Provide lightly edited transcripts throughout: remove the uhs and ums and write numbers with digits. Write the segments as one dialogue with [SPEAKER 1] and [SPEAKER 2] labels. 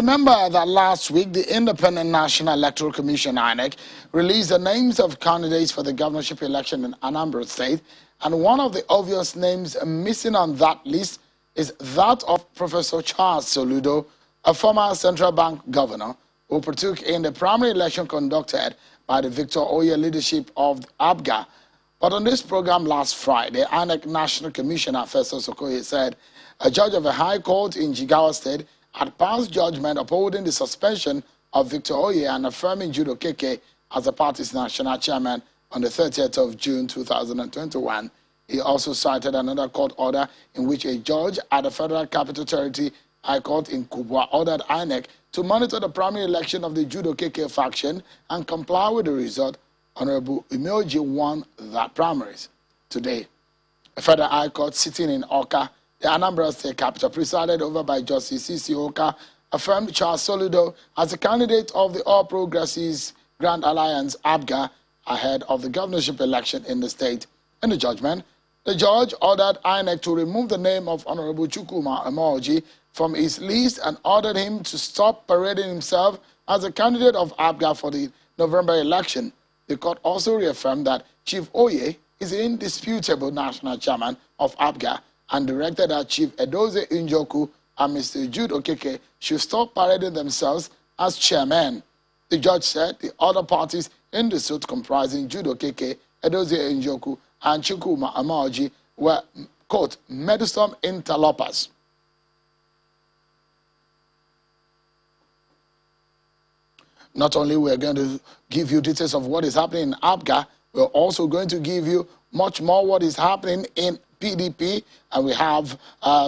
[SPEAKER 1] remember that last week, the Independent National Electoral Commission, INEC, released the names of candidates for the governorship election in Anambra State. And one of the obvious names missing on that list is that of Professor Charles Soludo, a former central bank governor who partook in the primary election conducted by the Victor Oye leadership of APGA. But on this program last Friday, INEC National Commissioner Festus Okoye said a judge of a high court in Jigawa State had passed judgment upholding the suspension of Victor Oye and affirming Jude Okeke as the party's national chairman on the 30th of June 2021. He also cited another court order in which a judge at the Federal Capital Territory High Court in Kubwa ordered INEC to monitor the primary election of the Jude Okeke faction and comply with the result. Honorable Umeoji won that primaries. Today, a Federal High Court sitting in Awka, the Anambra State capital, presided over by Justice C.C. Oka, affirmed Charles Soludo as the candidate of the All Progressives Grand Alliance, APGA, ahead of the governorship election in the state. In the judgment, the judge ordered INEC to remove the name of Honorable Chukwuma Emoji from his list and ordered him to stop parading himself as a candidate of APGA for the November election. The court also reaffirmed that Chief Oye is the indisputable national chairman of APGA and directed that Chief Edoze Njoku and Mr. Jude Okeke should stop parading themselves as chairmen. The judge said the other parties in the suit comprising Jude Okeke, Edoze Njoku, and Chukwuma Amaoji were, quote, meddlesome interlopers. Not only we're going to give you details of what is happening in APGA, we're also going to give you much more what is happening in PDP, and we have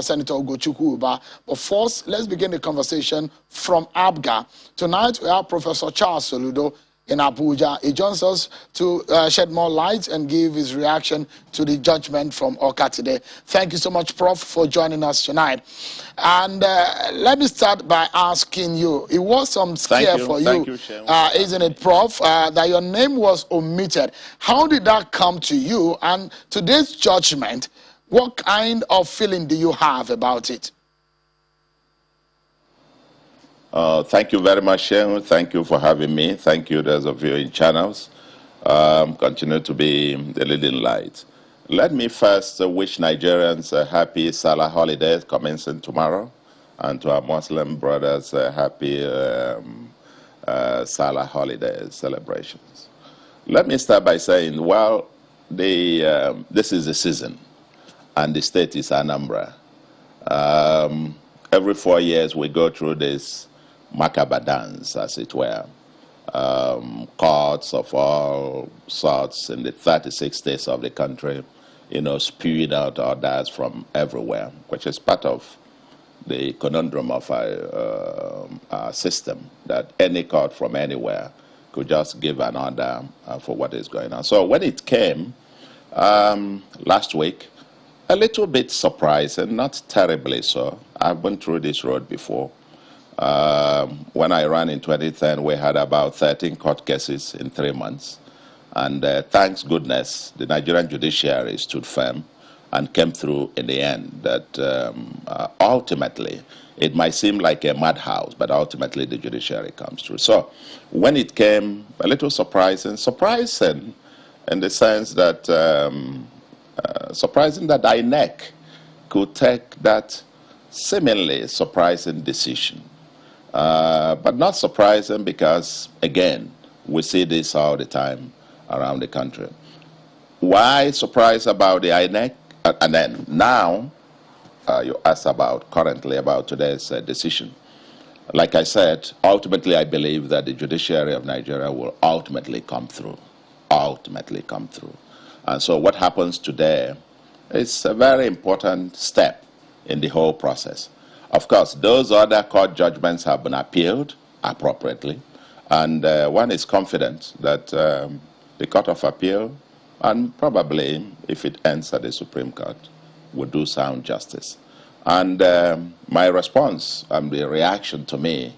[SPEAKER 1] Senator Ugochukwu Uba. But first, let's begin the conversation from APGA. Tonight, we have Professor Charles Soludo in Abuja. He joins us to shed more light and give his reaction to the judgment from Awka today. Thank you so much, Prof, for joining us tonight. And let me start by asking you, it was some scare for you, isn't it, Prof, that your name was omitted. How did that come to you? And today's judgment, what kind of feeling do you have about it?
[SPEAKER 2] Thank you very much, Shehu. Thank you for having me. Thank you, those of you in channels. Continue to be the leading light. Let me first wish Nigerians a happy Salah holiday commencing tomorrow, and to our Muslim brothers a happy Salah holiday celebrations. Let me start by saying, well, this is the season, and the state is Anambra. Every 4 years we go through this macabre dance, as it were. Courts of all sorts in the 36 states of the country, spewing out orders from everywhere, which is part of the conundrum of our system, that any court from anywhere could just give an order for what is going on. So when it came last week, a little bit surprising, not terribly so. I've been through this road before. When I ran in 2010, we had about 13 court cases in 3 months. And thanks goodness, the Nigerian judiciary stood firm and came through in the end. That ultimately, it might seem like a madhouse, but ultimately the judiciary comes through. So when it came, a little surprising in the sense that, surprising that INEC could take that seemingly surprising decision. But not surprising because, again, we see this all the time around the country. Why surprised about the INEC? And then now, you asked currently about today's decision. Like I said, ultimately I believe that the judiciary of Nigeria will ultimately come through. And so what happens today is a very important step in the whole process. Of course, those other court judgments have been appealed appropriately, and one is confident that the Court of Appeal, and probably if it ends at the Supreme Court, will do sound justice. And my response and the reaction to me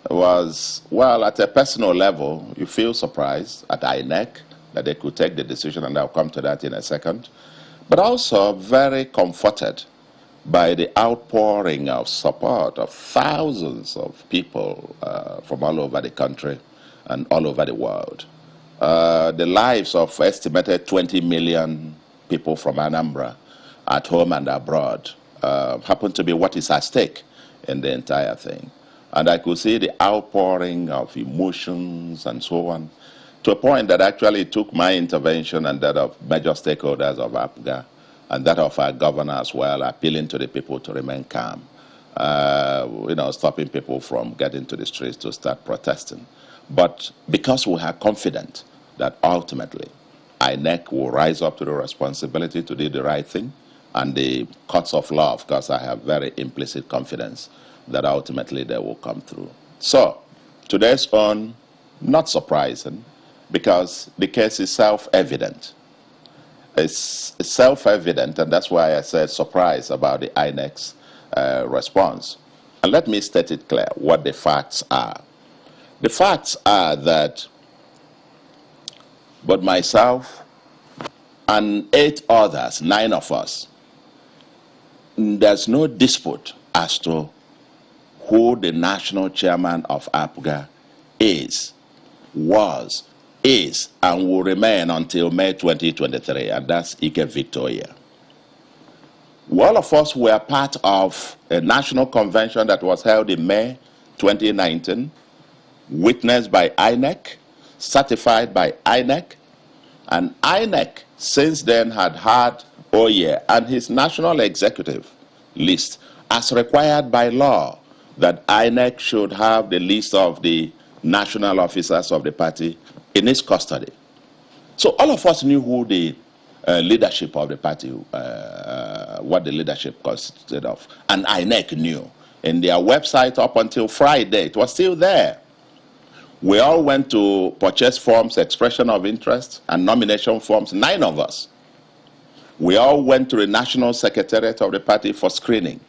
[SPEAKER 2] was, well, at a personal level, you feel surprised at INEC that they could take the decision, and I'll come to that in a second, but also very comforted by the outpouring of support of thousands of people from all over the country and all over the world. The lives of estimated 20 million people from Anambra at home and abroad happen to be what is at stake in the entire thing. And I could see the outpouring of emotions and so on, to a point that actually it took my intervention and that of major stakeholders of APGA and that of our governor as well, appealing to the people to remain calm, stopping people from getting to the streets to start protesting. But because we are confident that ultimately INEC will rise up to the responsibility to do the right thing, and the courts of law, of course, I have very implicit confidence that ultimately they will come through. So, today's on, not surprising, because the case is self-evident. It's self-evident, and that's why I said surprise about the INEC's response. And let me state it clear what the facts are. The facts are that both myself and 8 others, 9 of us, there's no dispute as to who the national chairman of APGA is, was, is, and will remain until May 2023, and that's Ike Victoria. All of us were part of a national convention that was held in May 2019, witnessed by INEC, certified by INEC, and INEC since then had Oye and his national executive list as required by law that INEC should have the list of the national officers of the party in its custody. So all of us knew who the leadership of the party, what the leadership consisted of, and INEC knew. In their website up until Friday, it was still there. We all went to purchase forms, expression of interest, and nomination forms, 9 of us. We all went to the National Secretariat of the party for screening.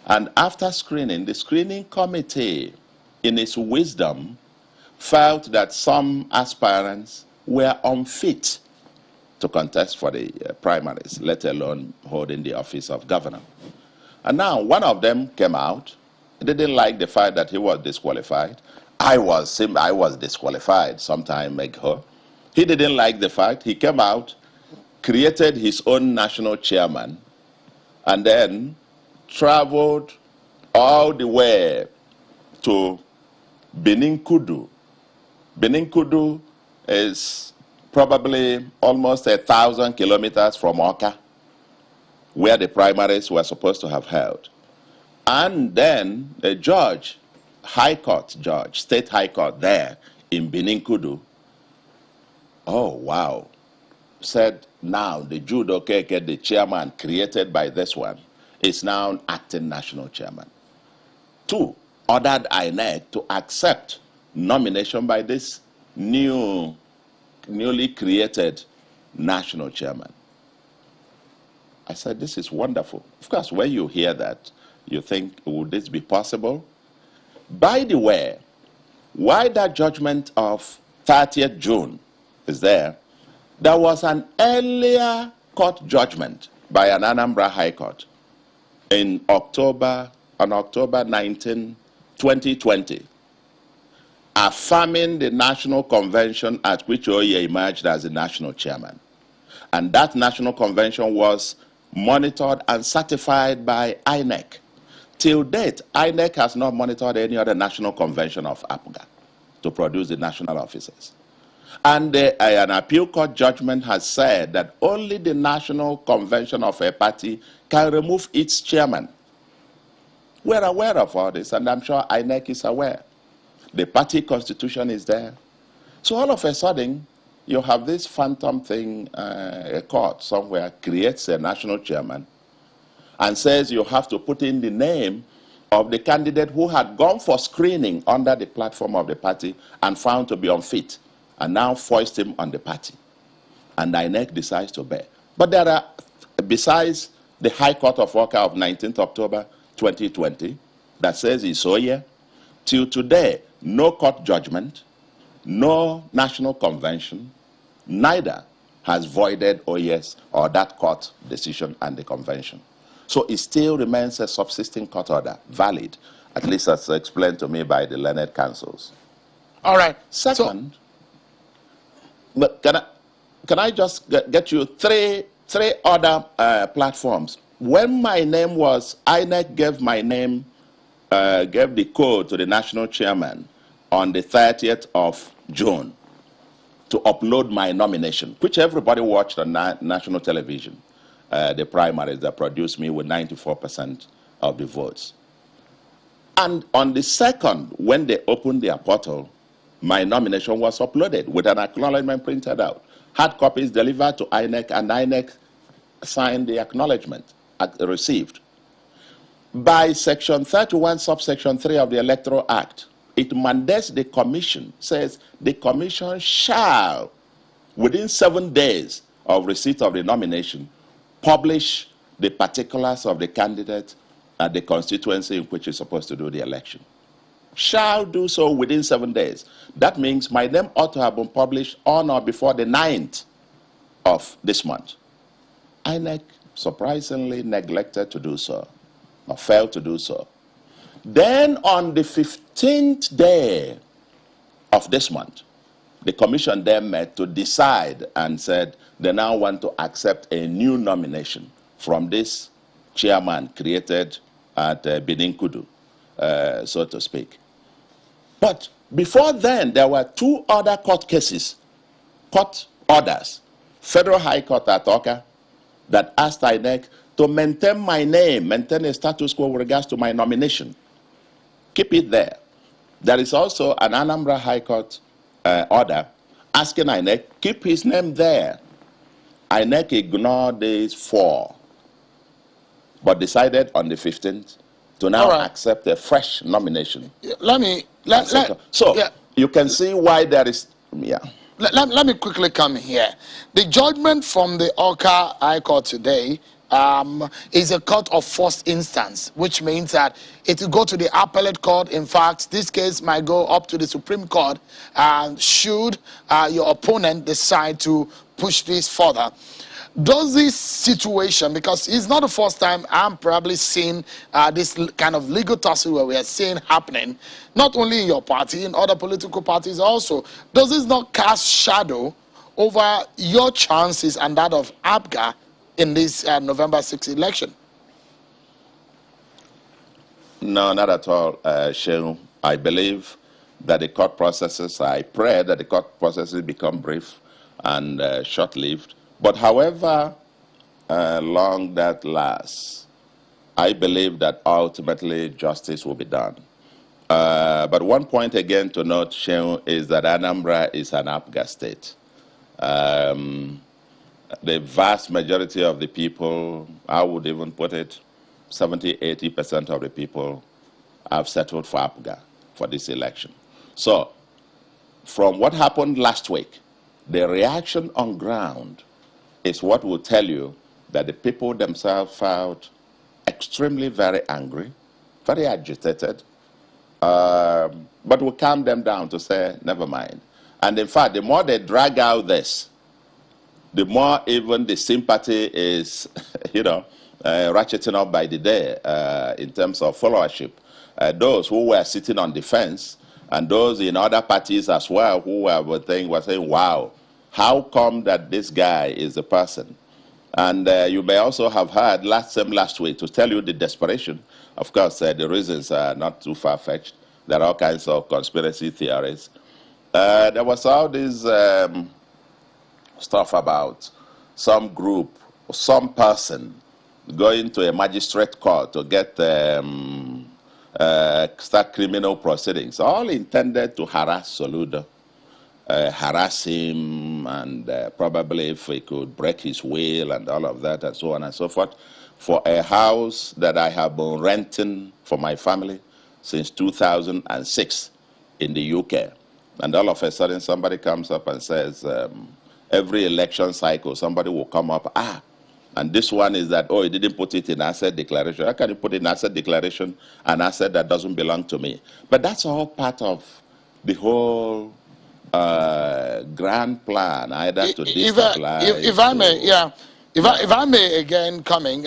[SPEAKER 2] And after screening, the screening committee, in its wisdom, felt that some aspirants were unfit to contest for the primaries, let alone holding the office of governor. And now one of them came out. He didn't like the fact that he was disqualified. I was disqualified some time ago. He didn't like the fact. He came out, created his own national chairman, and then traveled all the way to Benin Kudu. Benin Kudu is probably almost 1,000 kilometers from Oka, where the primaries were supposed to have held. And then a judge, High Court judge, State High Court there in Benin Kudu, oh wow, said now the Judo Keke, the chairman created by this one, is now acting national chairman. 2, ordered INEC to accept nomination by this newly created national chairman. I said, this is wonderful. Of course, when you hear that, you think, would this be possible? By the way, why that judgment of 30th June is there, there was an earlier court judgment by an Anambra High Court on October 19, 2020, affirming the national convention at which Oye emerged as the national chairman. And that national convention was monitored and certified by INEC. Till date, INEC has not monitored any other national convention of APGA to produce the national officers. And an appeal court judgment has said that only the national convention of a party can remove its chairman. We're aware of all this, and I'm sure INEC is aware. The party constitution is there. So all of a sudden, you have this phantom thing, a court somewhere creates a national chairman and says you have to put in the name of the candidate who had gone for screening under the platform of the party and found to be unfit, and now foist him on the party. And INEC decides to bear. But there are, besides the High Court of Oka of 19th October 2020, that says it's Oye, till today, no court judgment, no national convention, neither has voided Oye's or that court decision and the convention. So it still remains a subsisting court order, valid, at least as explained to me by the learned counsels.
[SPEAKER 1] All right.
[SPEAKER 2] Second, but can I just get you three other platforms? When my name was, INEC gave my name, gave the code to the national chairman on the 30th of June to upload my nomination, which everybody watched on national television, the primaries that produced me with 94% of the votes. And on the 2nd, when they opened their portal, my nomination was uploaded with an acknowledgement printed out. Hard copies delivered to INEC, and INEC signed the acknowledgement received. By Section 31, subsection 3 of the Electoral Act, it mandates the commission, says the commission shall, within 7 days of receipt of the nomination, publish the particulars of the candidate at the constituency in which is supposed to do the election. Shall do so within 7 days. That means my name ought to have been published on or before the 9th of this month. INEC surprisingly neglected to do so, or failed to do so. Then on the 15th day of this month, the commission then met to decide and said they now want to accept a new nomination from this chairman created at Benin Kudu, so to speak. But before then, there were 2 other court cases, court orders, Federal High Court at Oka, that asked INEC to maintain my name, maintain a status quo with regards to my nomination. Keep it there. There is also an Anambra High Court order asking INEC, keep his name there. INEC ignored these 4, but decided on the 15th to now accept a fresh nomination. You can see why there is,
[SPEAKER 1] Let me quickly come here. The judgment from the Oka High Court today is a court of first instance, which means that it will go to the appellate court. In fact, this case might go up to the Supreme Court should your opponent decide to push this further. Does this situation, because it's not the first time I'm probably seeing this kind of legal tussle where we are seeing happening, not only in your party, in other political parties also, does this not cast shadow over your chances and that of APGA in this November 6th election?
[SPEAKER 2] No, not at all, Shehu. I believe that the court processes, I pray that the court processes become brief and short-lived. But however long that lasts, I believe that ultimately justice will be done. But one point again to note, Shehu, is that Anambra is an APGA state. The vast majority of the people, I would even put it, 70–80% of the people have settled for APGA for this election. So, from what happened last week, the reaction on ground is what will tell you that the people themselves felt extremely very angry, very agitated, but we calm them down to say, never mind. And in fact, the more they drag out this, the more even the sympathy is, ratcheting up by the day in terms of followership. Those who were sitting on the fence and those in other parties as well who were saying, wow, how come that this guy is the person? And you may also have heard last week to tell you the desperation. Of course, the reasons are not too far-fetched. There are all kinds of conspiracy theories. There was all this stuff about some group, some person going to a magistrate court to get start criminal proceedings, all intended to harass Soludo. Harass him, and probably if he could break his will and all of that and so on and so forth, for a house that I have been renting for my family since 2006 in the UK. And all of a sudden somebody comes up and says, every election cycle somebody will come up, and this one is that, oh, he didn't put it in asset declaration. How can you put in asset declaration an asset that doesn't belong to me? But that's all part of the whole grand plan, either to destabilize.
[SPEAKER 1] If I may again coming,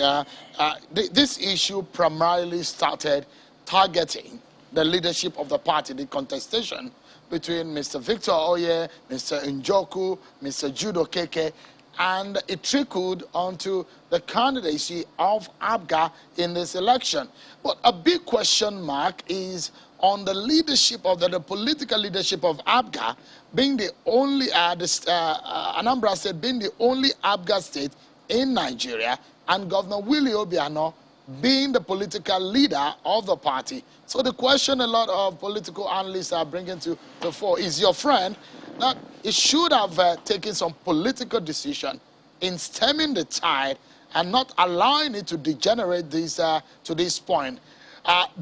[SPEAKER 1] this issue primarily started targeting the leadership of the party, the contestation between Mr. Victor Oye, Mr. Njoku, Mr. Jude Okeke, and it trickled onto the candidacy of APGA in this election. But a big question mark is on the leadership of the political leadership of APGA being the only, Anambra State being the only APGA state in Nigeria, and Governor Willie Obiano being the political leader of the party. So the question a lot of political analysts are bringing to the fore is your friend that it should have taken some political decision in stemming the tide and not allowing it to degenerate this, to this point.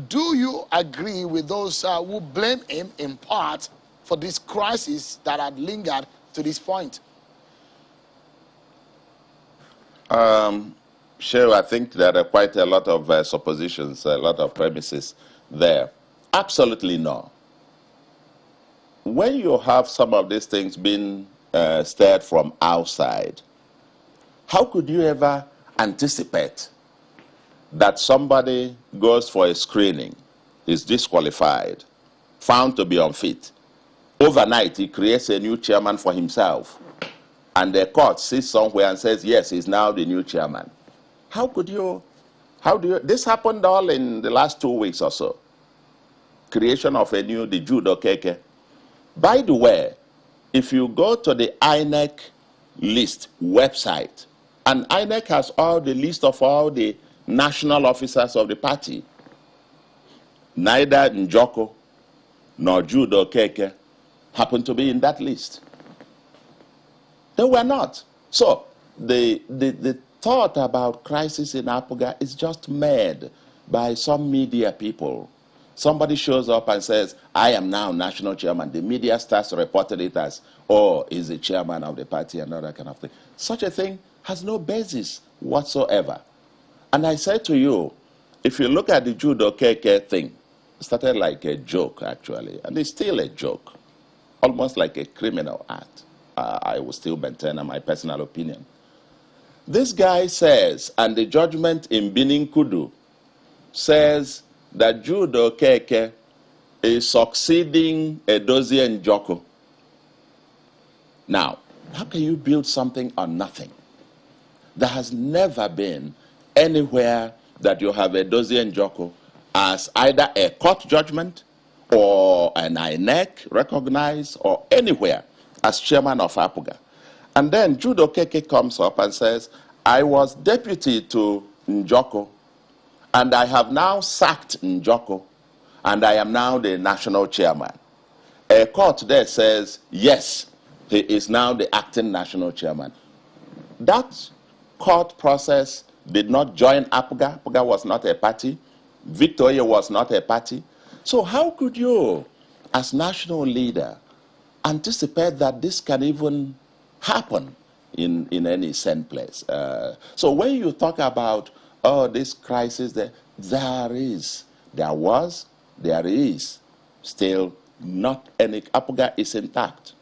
[SPEAKER 1] Do you agree with those who blame him in part for this crisis that had lingered to this point?
[SPEAKER 2] Sure, I think there are quite a lot of suppositions, a lot of premises there. Absolutely no. When you have some of these things being stirred from outside, how could you ever anticipate that somebody goes for a screening, is disqualified, found to be unfit? Overnight, he creates a new chairman for himself, and the court sits somewhere and says, yes, he's now the new chairman. How do you, this happened all in the last 2 weeks or so. Creation of the Jude Okeke. By the way, if you go to the INEC list website, and INEC has all the list of all the national officers of the party, neither Njoko nor Jude Okeke happened to be in that list. They were not. So the thought about crisis in APGA is just made by some media people. Somebody shows up and says, I am now national chairman. The media starts reporting it as, oh, he's the chairman of the party and all that kind of thing. Such a thing has no basis whatsoever. And I said to you, if you look at the Jude Okeke thing, it started like a joke, actually, and it's still a joke, almost like a criminal act. I will still maintain my personal opinion. This guy says, and the judgment in Binin Kudu says that Jude Okeke is succeeding Edozie Njoku. Now, how can you build something on nothing? There has never been anywhere that you have Edozie Njoku as either a court judgment or an INEC recognized or anywhere as chairman of APGA. And then Jude Okeke comes up and says, I was deputy to Njoku, and I have now sacked Njoku, and I am now the national chairman. A court there says, yes, he is now the acting national chairman. That court process did not join APGA. APGA was not a party. Victoria was not a party. So how could you, as national leader, anticipate that this can even happen in any sane place? So when you talk about, oh, this crisis, there is still not any. APGA is intact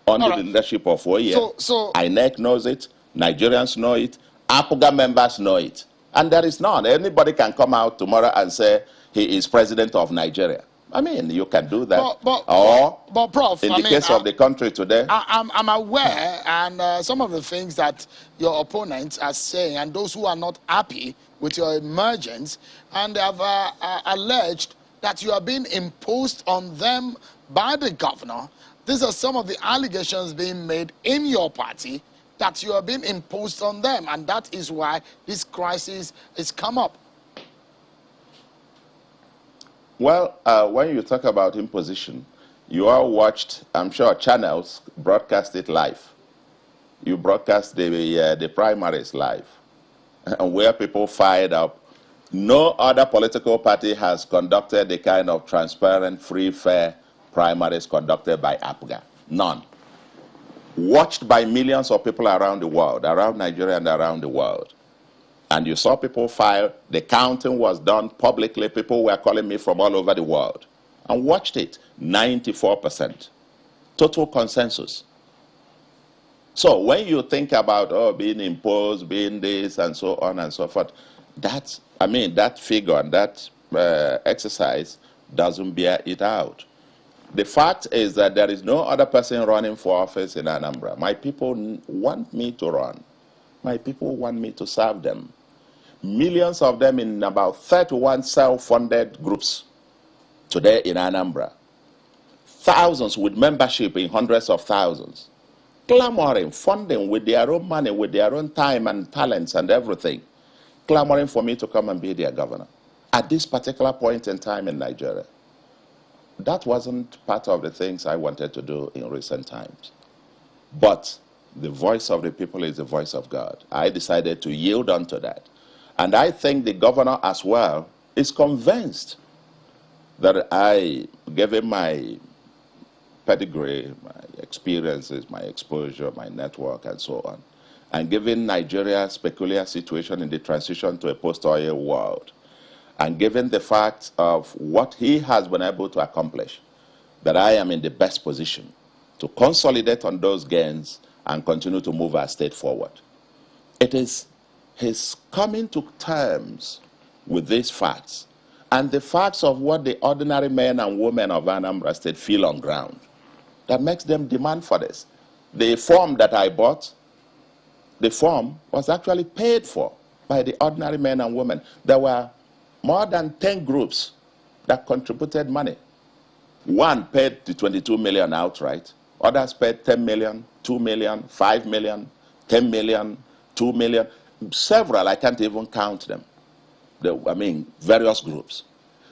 [SPEAKER 2] under the leadership of Oye. So INEC knows it, Nigerians know it, APGA members know it, and there is none. Anybody can come out tomorrow and say he is president of Nigeria. I mean, you can do that. But Prof, in the case of the country today,
[SPEAKER 1] I'm aware, and some of the things that your opponents are saying, and those who are not happy with your emergence, and they have alleged that you are being imposed on them by the governor. These are some of the allegations being made in your party, that you are being imposed on them, and that is why this crisis has come up.
[SPEAKER 2] Well, when you talk about imposition, you all watched, I'm sure, channels broadcast it live. You broadcast the primaries live, and where people fired up. No other political party has conducted the kind of transparent, free, fair primaries conducted by APGA. None. Watched by millions of people around the world, around Nigeria and around the world. And you saw people file. The counting was done publicly. People were calling me from all over the world. And watched it. 94%. Total consensus. So when you think about, oh, being imposed, being this, and so on and so forth, that figure and that exercise doesn't bear it out. The fact is that there is no other person running for office in Anambra. My people want me to run. My people want me to serve them. Millions of them in about 31 self-funded groups today in Anambra. Thousands with membership in hundreds of thousands. Clamoring, funding with their own money, with their own time and talents and everything. Clamoring for me to come and be their governor. At this particular point in time in Nigeria. That wasn't part of the things I wanted to do in recent times. But the voice of the people is the voice of God. I decided to yield unto that. And I think the governor as well is convinced that I gave him my pedigree, my experiences, my exposure, my network, and so on. And given Nigeria's peculiar situation in the transition to a post-oil world, and given the fact of what he has been able to accomplish, that I am in the best position to consolidate on those gains and continue to move our state forward. It is his coming to terms with these facts and the facts of what the ordinary men and women of Anambra State feel on ground that makes them demand for this. The form that I bought, the form was actually paid for by the ordinary men and women. There were more than 10 groups that contributed money. One paid the 22 million outright. Others paid 10 million, 2 million, 5 million, 10 million, 2 million. Several, I can't even count them. Various groups.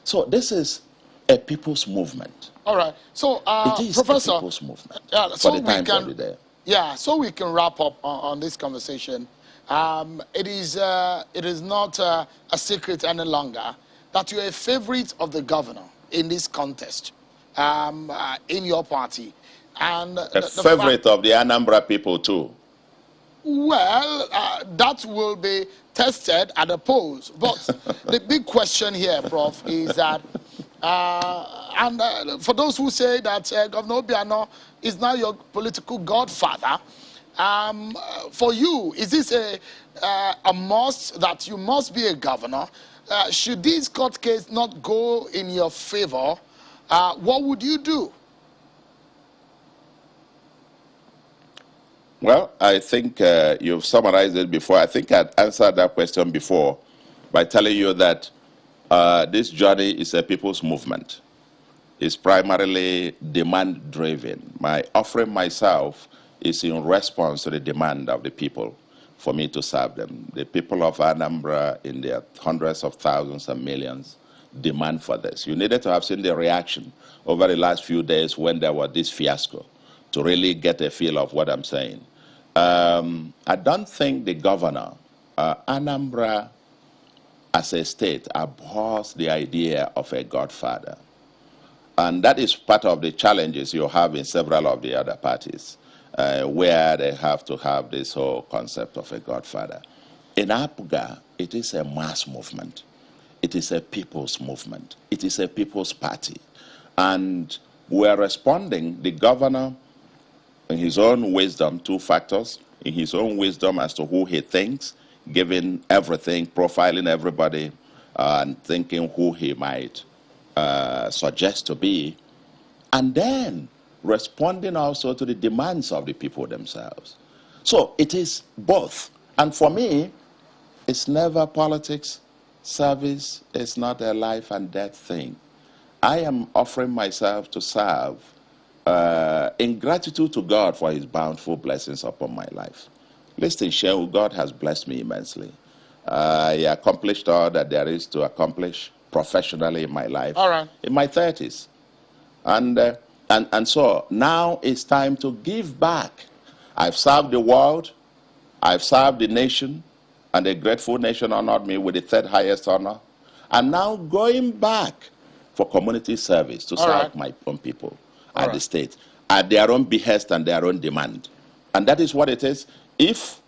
[SPEAKER 2] So this is a people's movement.
[SPEAKER 1] All right. So,
[SPEAKER 2] it is
[SPEAKER 1] Professor,
[SPEAKER 2] a people's movement for the times of the day.
[SPEAKER 1] Yeah, so we can wrap up on this conversation. It is not a secret any longer that you're a favorite of the governor in this contest in your party. And
[SPEAKER 2] a favorite of the Anambra people too.
[SPEAKER 1] Well, that will be tested at the polls. But the big question here, Prof, is that, for those who say that Governor Obiano is now your political godfather, for you, is this a must that you must be a governor? Should this court case not go in your favor, what would you do?
[SPEAKER 2] Well, I think you've summarized it before. I think I'd answered that question before by telling you that this journey is a people's movement. It's primarily demand-driven. My offering myself is in response to the demand of the people for me to serve them. The people of Anambra, in their hundreds of thousands and millions, demand for this. You needed to have seen the reaction over the last few days when there was this fiasco to really get a feel of what I'm saying. I don't think the governor, Anambra as a state, abhors the idea of a godfather. And that is part of the challenges you have in several of the other parties, where they have to have this whole concept of a godfather. In APGA, it is a mass movement. It is a people's movement. It is a people's party. And we're responding, the governor, in his own wisdom, two factors, in his own wisdom as to who he thinks, giving everything, profiling everybody, and thinking who he might suggest to be, and then responding also to the demands of the people themselves. So it is both. And for me, it's never politics. Service is not a life and death thing. I am offering myself to serve in gratitude to God for his bountiful blessings upon my life. Listen, Shehu, God has blessed me immensely. I accomplished all that there is to accomplish professionally in my life in my 30s. And so now it's time to give back. I've served the world, I've served the nation, and a grateful nation honored me with the third highest honor. And now going back for community service to serve my own people at the state, at their own behest and their own demand. And that is what it is. If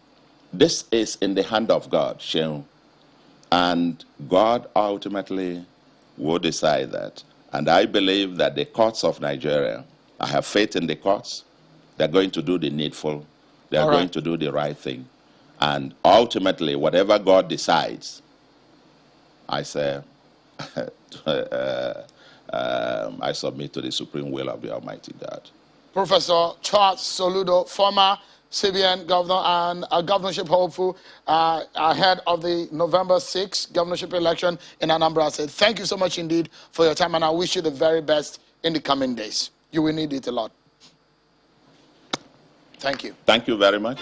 [SPEAKER 2] this is in the hand of God, Shehu, and God ultimately will decide that. And I believe that the courts of Nigeria, I have faith in the courts, they're going to do the needful, they're going to do the right thing. And ultimately, whatever God decides, I say, I submit to the supreme will of the Almighty God.
[SPEAKER 1] Professor Charles Soludo, former CBN governor and a governorship hopeful ahead of the November 6th governorship election in Anambra State. Thank you so much indeed for your time, and I wish you the very best in the coming days. You will need it a lot. Thank you.
[SPEAKER 2] Thank you very much.